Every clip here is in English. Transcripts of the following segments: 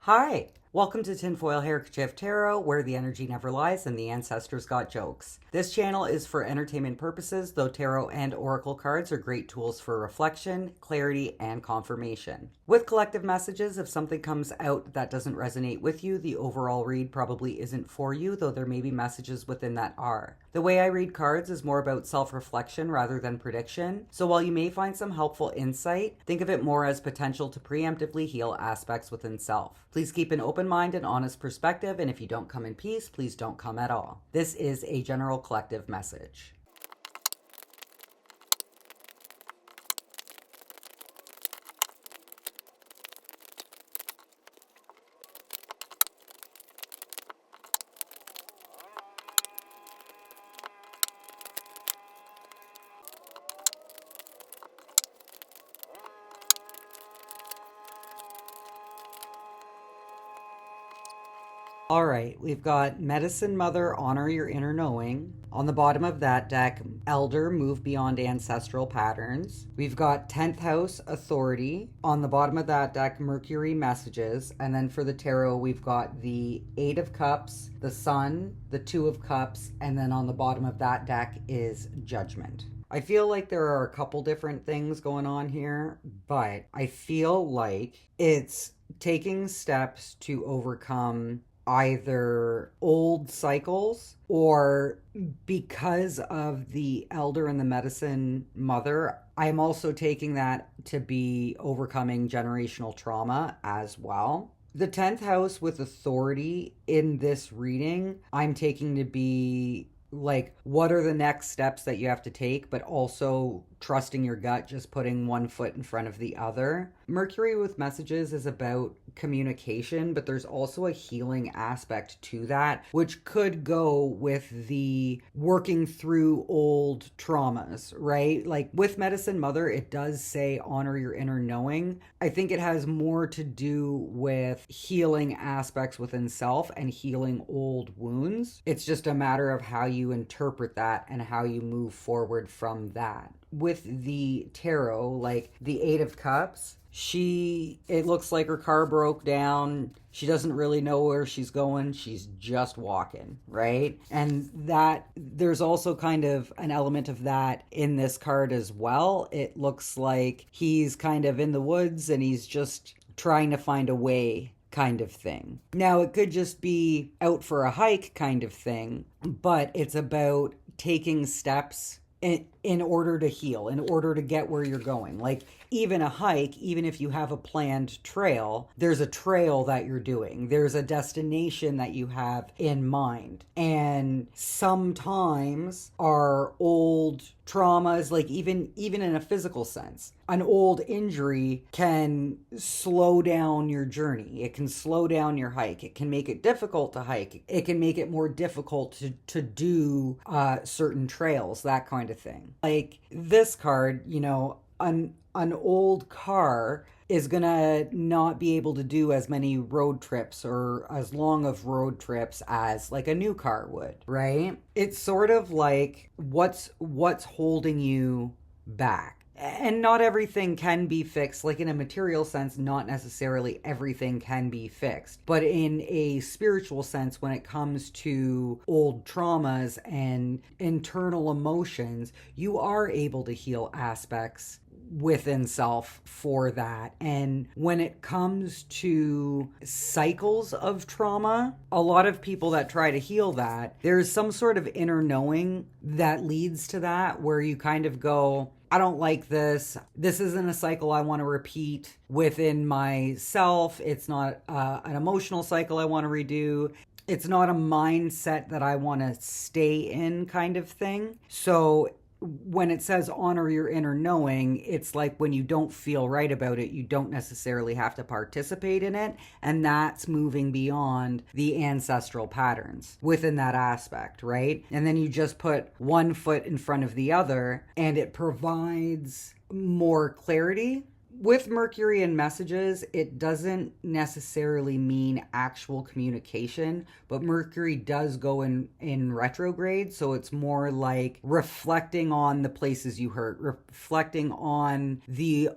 Hi, welcome to Tinfoil Handkerchief Tarot, where the energy never lies and the ancestors got jokes. This channel is for entertainment purposes, though tarot and oracle cards are great tools for reflection, clarity, and confirmation. With collective messages, if something comes out that doesn't resonate with you, the overall read probably isn't for you, though there may be messages within that are. The way I read cards is more about self-reflection rather than prediction, so while you may find some helpful insight, think of it more as potential to preemptively heal aspects within self. Please keep an open mind and honest perspective, and if you don't come in peace, please don't come at all. This is a general collective message. All right, we've got Medicine Mother, Honor Your Inner Knowing. On the bottom of that deck, Elder, Move Beyond Ancestral Patterns. We've got 10th House, Authority. On the bottom of that deck, Mercury, Messages. And then for the tarot, we've got the 8 of Cups, the Sun, the 2 of Cups, and then on the bottom of that deck is Judgment. I feel like there are a couple different things going on here, but I feel like it's taking steps to overcome either old cycles or, because of the Elder and the Medicine Mother, I'm also taking that to be overcoming generational trauma as well. The 10th house with Authority in this reading, I'm taking to be like, what are the next steps that you have to take, but also trusting your gut, just putting one foot in front of the other. Mercury with Messages is about communication, but there's also a healing aspect to that, which could go with the working through old traumas, right? Like with Medicine Mother, it does say honor your inner knowing. I think it has more to do with healing aspects within self and healing old wounds. It's just a matter of how you interpret that and how you move forward from that. With the tarot, like the 8 of Cups, it looks like her car broke down. She doesn't really know where she's going. She's just walking, right? And that there's also kind of an element of that in this card as well. It looks like he's kind of in the woods and he's just trying to find a way, kind of thing. Now, it could just be out for a hike kind of thing, but it's about taking steps in order to heal, in order to get where you're going. Like, even a hike, even if you have a planned trail, there's a trail that you're doing. There's a destination that you have in mind. And sometimes our old traumas, like even in a physical sense, an old injury can slow down your journey. It can slow down your hike. It can make it difficult to hike. It can make it more difficult to do certain trails, that kind of thing. Like this card, you know, an old car is gonna not be able to do as many road trips or as long of road trips as like a new car would, right? It's sort of like what's holding you back. And not everything can be fixed. Like in a material sense, not necessarily everything can be fixed. But in a spiritual sense, when it comes to old traumas and internal emotions, you are able to heal aspects within self for that. And when it comes to cycles of trauma, a lot of people that try to heal that, there's some sort of inner knowing that leads to that, where you kind of go, I don't like this. This isn't a cycle I want to repeat within myself. It's not an emotional cycle I want to redo. It's not a mindset that I want to stay in, kind of thing. So when it says honor your inner knowing, it's like when you don't feel right about it, you don't necessarily have to participate in it. And that's moving beyond the ancestral patterns within that aspect, right? And then you just put one foot in front of the other, and it provides more clarity, with Mercury and messages, it doesn't necessarily mean actual communication, but Mercury does go in retrograde, so it's more like reflecting on the places you hurt, reflecting on the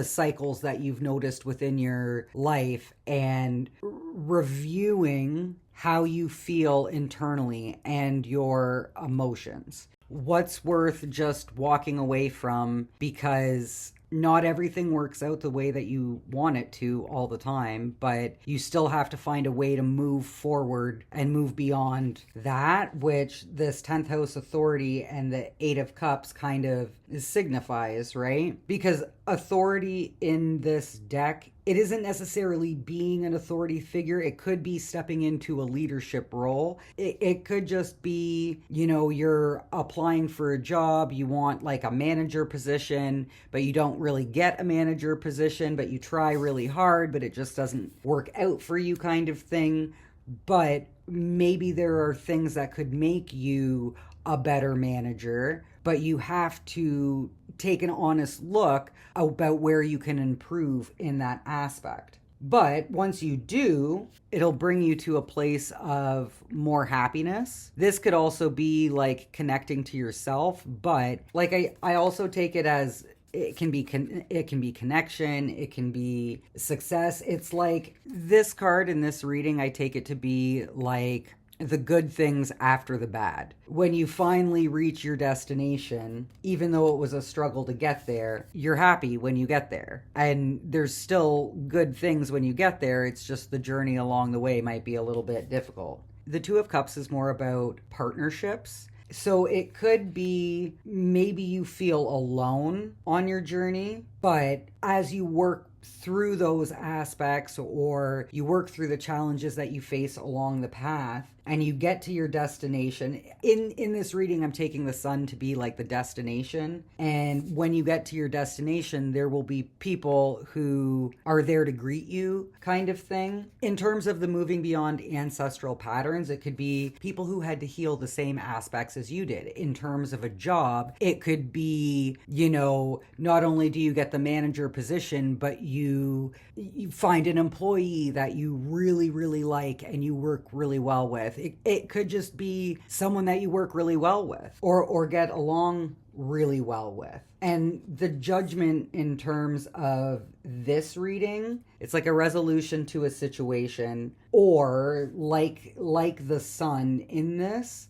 cycles that you've noticed within your life, and reviewing how you feel internally and your emotions. What's worth just walking away from because not everything works out the way that you want it to all the time, but you still have to find a way to move forward and move beyond that, which this 10th house authority and the 8 of cups kind of signifies, right? Because authority in this deck, it isn't necessarily being an authority figure. It could be stepping into a leadership role. It could just be, you're applying for a job, you want like a manager position, but you don't really get a manager position, but you try really hard, but it just doesn't work out for you, kind of thing. But maybe there are things that could make you a better manager, but you have to take an honest look about where you can improve in that aspect. But once you do, it'll bring you to a place of more happiness. This could also be like connecting to yourself, but like I also take it as it can be connection, it can be success. It's like this card in this reading, I take it to be like the good things after the bad. When you finally reach your destination, even though it was a struggle to get there, you're happy when you get there. And there's still good things when you get there. It's just the journey along the way might be a little bit difficult. The 2 of Cups is more about partnerships. So it could be maybe you feel alone on your journey, but as you work through those aspects or you work through the challenges that you face along the path and you get to your destination. In this reading, I'm taking the sun to be like the destination. And when you get to your destination, there will be people who are there to greet you, kind of thing. In terms of the moving beyond ancestral patterns, it could be people who had to heal the same aspects as you did. In terms of a job, it could be, not only do you get the manager position, but you find an employee that you really, really like and you work really well with. It could just be someone that you work really well with or get along really well with. And the judgment in terms of this reading, it's like a resolution to a situation, or like the sun in this,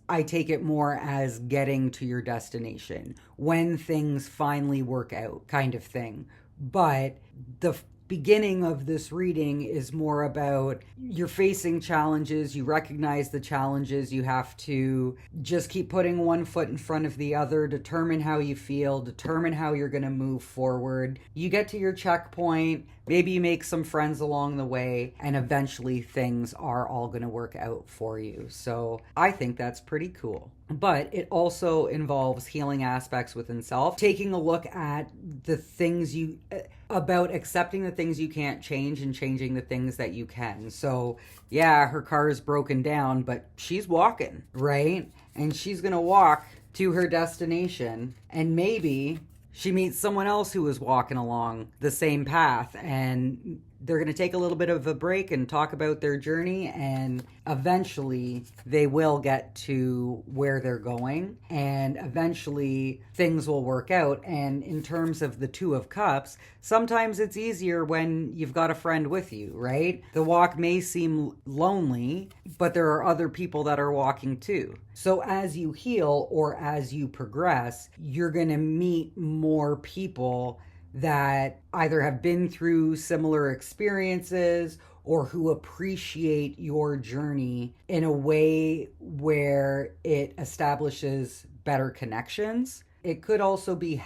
I take it more as getting to your destination when things finally work out, kind of thing. But the beginning of this reading is more about you're facing challenges, you recognize the challenges, you have to just keep putting one foot in front of the other, determine how you feel, determine how you're going to move forward. You get to your checkpoint, maybe you make some friends along the way, and eventually things are all going to work out for you. So I think that's pretty cool. But it also involves healing aspects within self, taking a look at the things about accepting the things you can't change and changing the things that you can. So yeah, her car is broken down, but she's walking, right? And she's going to walk to her destination, and maybe she meets someone else who is walking along the same path, and they're going to take a little bit of a break and talk about their journey, and eventually they will get to where they're going, and eventually things will work out. And in terms of the 2 of Cups, sometimes it's easier when you've got a friend with you, right? The walk may seem lonely, but there are other people that are walking too. So as you heal or as you progress, you're going to meet more people that either have been through similar experiences or who appreciate your journey in a way where it establishes better connections. It could also be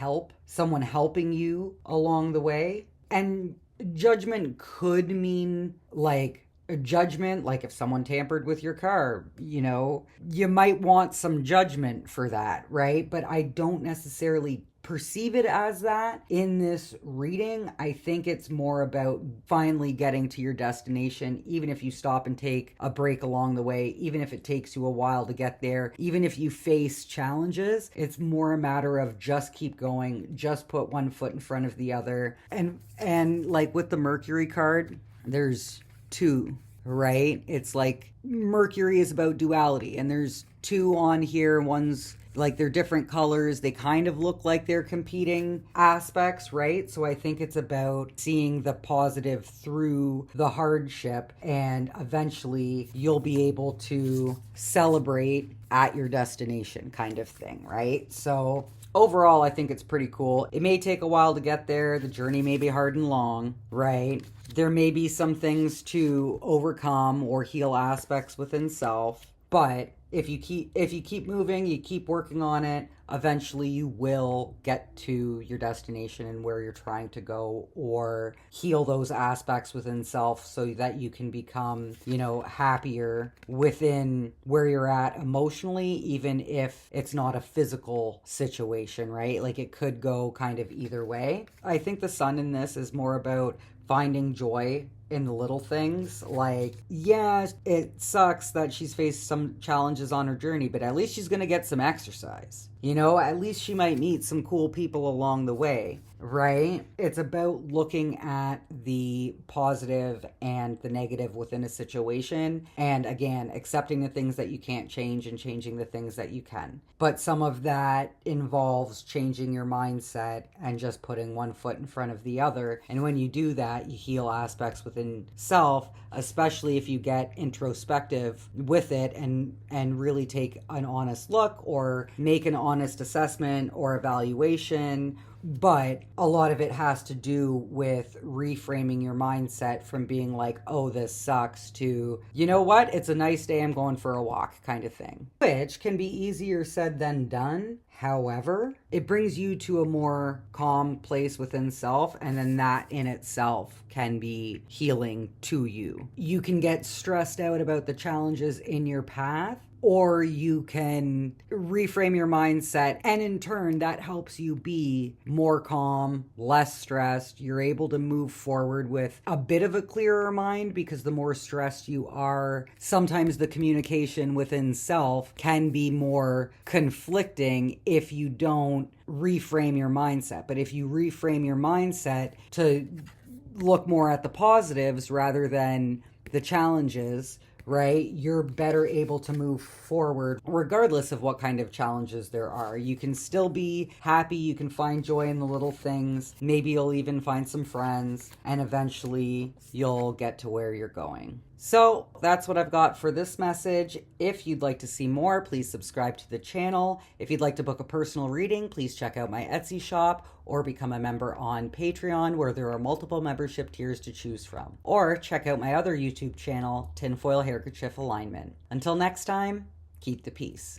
someone helping you along the way. And judgment could mean like a judgment, like if someone tampered with your car, you might want some judgment for that, right? But I don't necessarily perceive it as that in this reading. I think it's more about finally getting to your destination, even if you stop and take a break along the way, even if it takes you a while to get there, even if you face challenges. It's more a matter of just keep going, just put one foot in front of the other. And like with the Mercury card, there's two, right? It's like Mercury is about duality, and there's two on here. One's like they're different colors. They kind of look like they're competing aspects, right? So I think it's about seeing the positive through the hardship, and eventually you'll be able to celebrate at your destination, kind of thing, right? So overall, I think it's pretty cool. It may take a while to get there. The journey may be hard and long, right? There may be some things to overcome or heal aspects within self, but if you keep moving, you keep working on it, eventually you will get to your destination and where you're trying to go, or heal those aspects within self so that you can become, happier within where you're at emotionally, even if it's not a physical situation, right? Like it could go kind of either way. I think the sun in this is more about finding joy in the little things. Like, yeah, it sucks that she's faced some challenges on her journey, but at least she's going to get some exercise. At least she might meet some cool people along the way, right? It's about looking at the positive and the negative within a situation. And again, accepting the things that you can't change and changing the things that you can. But some of that involves changing your mindset and just putting one foot in front of the other. And when you do that, you heal aspects within self, especially if you get introspective with it and really take an honest look or make an honest assessment or evaluation. But a lot of it has to do with reframing your mindset from being like, oh, this sucks, to, you know what, it's a nice day, I'm going for a walk, kind of thing. Which can be easier said than done. However, it brings you to a more calm place within self, and then that in itself can be healing to you. You can get stressed out about the challenges in your path, or you can reframe your mindset, and in turn that helps you be more calm, less stressed. You're able to move forward with a bit of a clearer mind, because the more stressed you are, sometimes the communication within self can be more conflicting if you don't reframe your mindset. But if you reframe your mindset to look more at the positives rather than the challenges, right, you're better able to move forward regardless of what kind of challenges there are. You can still be happy, you can find joy in the little things, maybe you'll even find some friends, and eventually you'll get to where you're going. So that's what I've got for this message. If you'd like to see more, please subscribe to the channel. If you'd like to book a personal reading, please check out my Etsy shop or become a member on Patreon, where there are multiple membership tiers to choose from. Or check out my other YouTube channel, Tinfoil Handkerchief Alignment. Until next time, keep the peace.